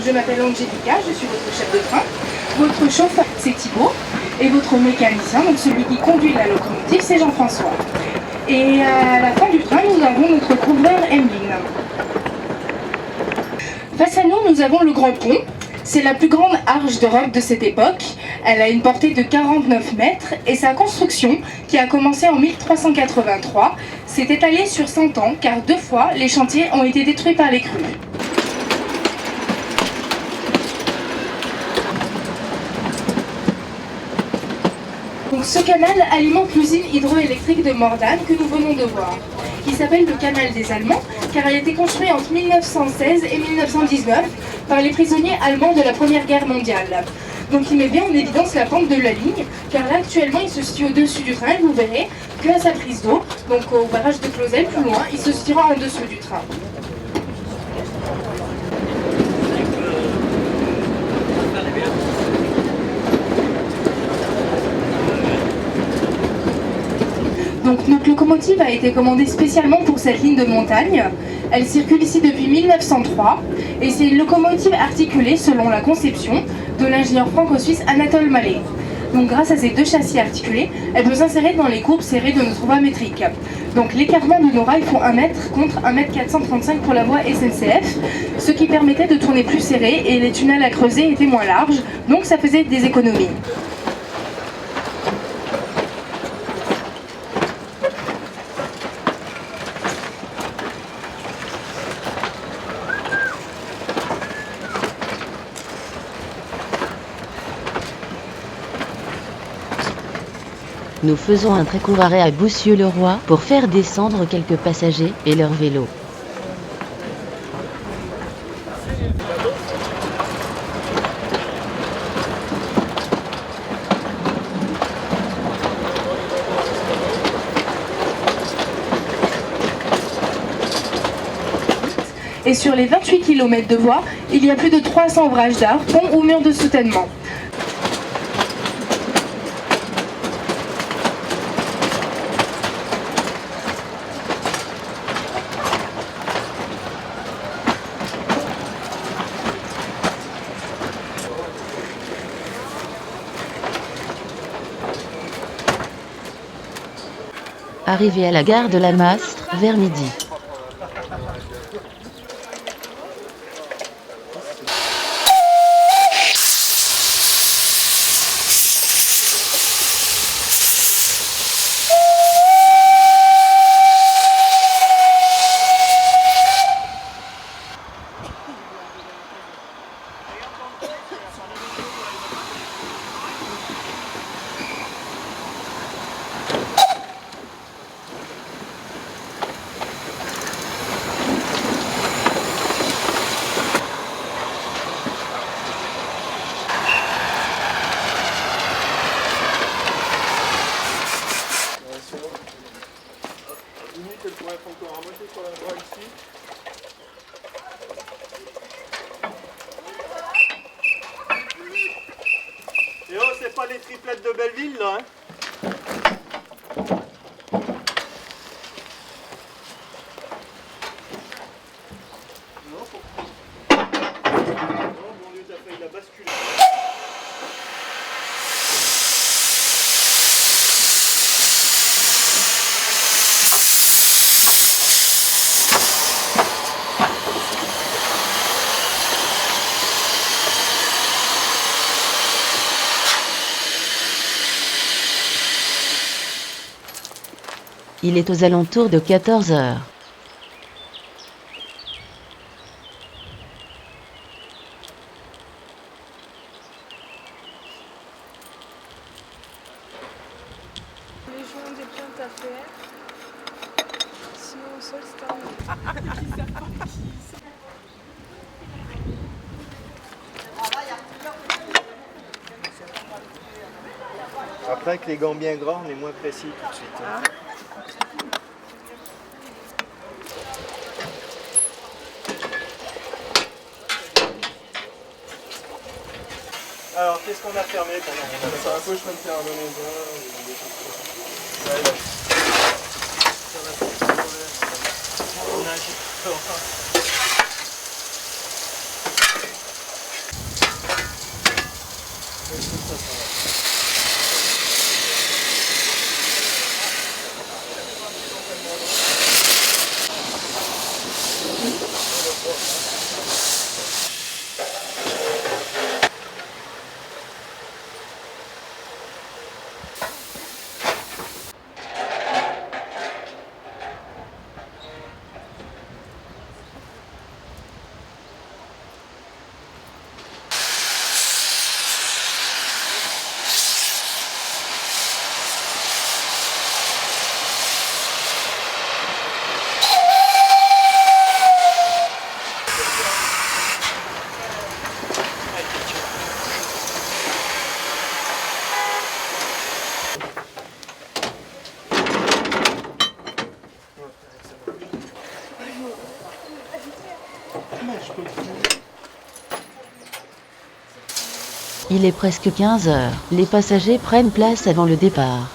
je m'appelle Angelica, je suis votre chef de train. Votre chauffeur, c'est Thibaut. Et votre mécanicien, donc celui qui conduit la locomotive, c'est Jean-François. Et à la fin du train, nous avons notre couvreur Emeline. Face à nous, nous avons le Grand Pont. C'est la plus grande arche d'Europe de cette époque. Elle a une portée de 49 mètres et sa construction, qui a commencé en 1383, s'est étalée sur 100 ans car 2 fois les chantiers ont été détruits par les crues. Donc, ce canal alimente l'usine hydroélectrique de Mordane que nous venons de voir, qui s'appelle le canal des Allemands, car elle a été construite entre 1916 et 1919 par les prisonniers allemands de la Première Guerre mondiale. Donc il met bien en évidence la pente de la ligne, car là actuellement il se situe au-dessus du train, et vous verrez qu'à sa prise d'eau, donc au barrage de Clausel plus loin, il se situera en dessous du train. Donc notre locomotive a été commandée spécialement pour cette ligne de montagne. Elle circule ici depuis 1903 et c'est une locomotive articulée selon la conception de l'ingénieur franco-suisse Anatole Mallet. Donc grâce à ces 2 châssis articulés, elle peut s'insérer dans les courbes serrées de notre voie métrique. Donc l'écartement de nos rails font 1 mètre contre 1,435 m pour la voie SNCF, ce qui permettait de tourner plus serré et les tunnels à creuser étaient moins larges, donc ça faisait des économies. Nous faisons un très court arrêt à Boussieu-le-Roi pour faire descendre quelques passagers et leurs vélos. Et sur les 28 km de voie, il y a plus de 300 ouvrages d'art, ponts ou murs de soutènement. Arrivé à la gare de la Mastre, vers midi. Elle pourrait être encore à moitié sur la voie ici. Et oh, c'est pas les triplettes de Belleville là, hein? Non, mon Dieu, t'as failli la basculer. Il est aux alentours de 14 heures. Les joints des pointes à faire. Sinon au sol c'est terminé. Après, avec les gants bien grands, on est moins précis tout de suite. Hein. Alors, qu'est-ce qu'on a fermé pendant ça? Un peu chemin de terminaison. Il est presque 15 heures. Les passagers prennent place avant le départ.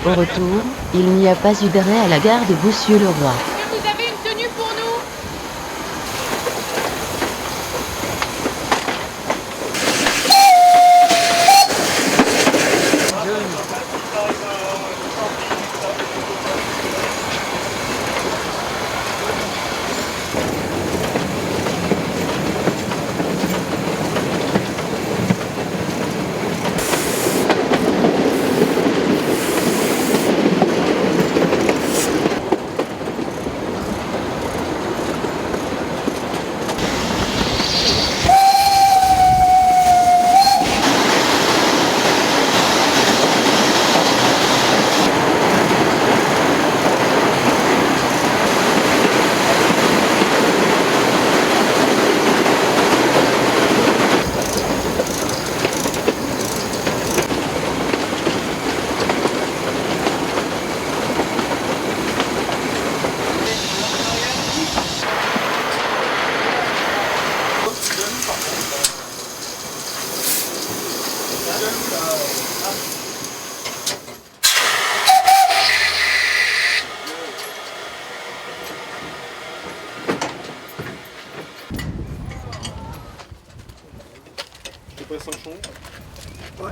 Au retour, il n'y a pas eu d'arrêt à la gare de Boussieu-le-Roi. Est-ce que vous avez une tenue pour nous? Je passe un chon. Ouais.